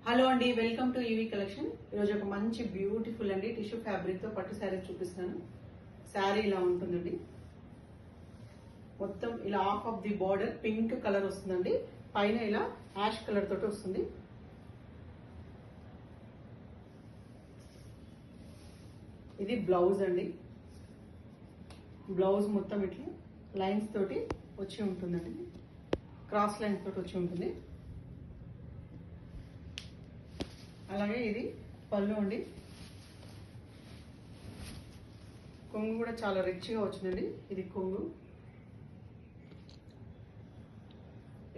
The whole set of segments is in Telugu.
హలో అండి, వెల్కమ్ టు ఈవీ కలెక్షన్. ఈరోజు ఒక మంచి బ్యూటిఫుల్ అండి టిష్యూ ఫ్యాబ్రిక్ తో పట్టు శారీ చూపిస్తున్నాను. శారీ ఇలా ఉంటుందండి. మొత్తం ఇలా half of the border pink colour వస్తుందండి. పైన ఇలా యాష్ కలర్ తోటి వస్తుంది. ఇది బ్లౌజ్ అండి. బ్లౌజ్ మొత్తం ఇట్లా లైన్స్ తోటి వచ్చి ఉంటుందండి. క్రాస్ లైన్స్ తోటి వచ్చి ఉంటుంది. అలాగే ఇది పళ్ళు అండి. కొంగు కూడా చాలా రిచ్గా వచ్చిందండి. ఇది కొంగు.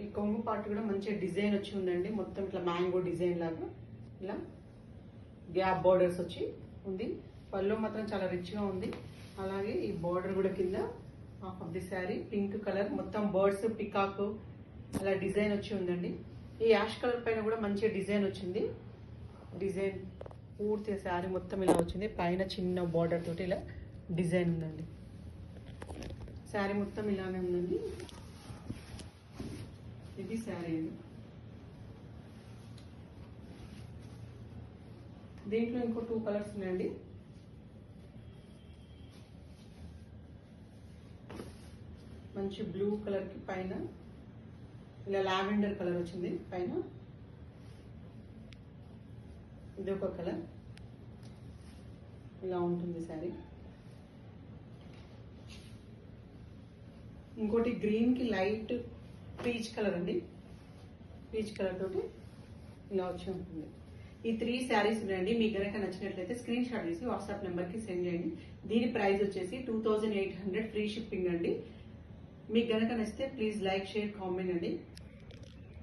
ఈ కొంగు పార్ట్ కూడా మంచి డిజైన్ వచ్చి ఉందండి. మొత్తం ఇట్లా మ్యాంగో డిజైన్ లాగా ఇలా గ్యాప్ బార్డర్స్ వచ్చి ఉంది. పళ్ళు మాత్రం చాలా రిచ్గా ఉంది. అలాగే ఈ బార్డర్ కూడా కింద half of the sari pink colour మొత్తం బర్డ్స్ పికాక్ అలా డిజైన్ వచ్చి ఉందండి. ఈ యాష్ కలర్ పైన కూడా మంచి డిజైన్ వచ్చింది. డిజైన్ పూర్తి శారీ మొత్తం ఇలా వచ్చింది. పైన చిన్న బార్డర్ తోటి ఇలా డిజైన్ ఉందండి. శారీ మొత్తం ఇలానే ఉందండి. ఇది శారీ అండి. దీంట్లో ఇంకో 2 కలర్స్ ఉన్నాయండి. మంచి బ్లూ కలర్ కి పైన ఇలా లావెండర్ కలర్ వచ్చింది. పైన ఇది ఒక కలర్ ఇలా ఉంటుంది శారీ. ఇంకోటి గ్రీన్ కి లైట్ పీచ్ కలర్ అండి. పీచ్ కలర్ తోటి ఇలా వచ్చి ఉంటుంది. ఈ 3 శారీస్ ఉన్నాయండి. మీకు కనుక నచ్చినట్లయితే స్క్రీన్ షాట్ తీసి వాట్సాప్ నెంబర్ కి సెండ్ చేయండి. దీని ప్రైస్ వచ్చేసి 2800 ఫ్రీ షిప్పింగ్ అండి. మీకు కనుక నచ్చితే ప్లీజ్ లైక్, షేర్, కామెంట్ అండి.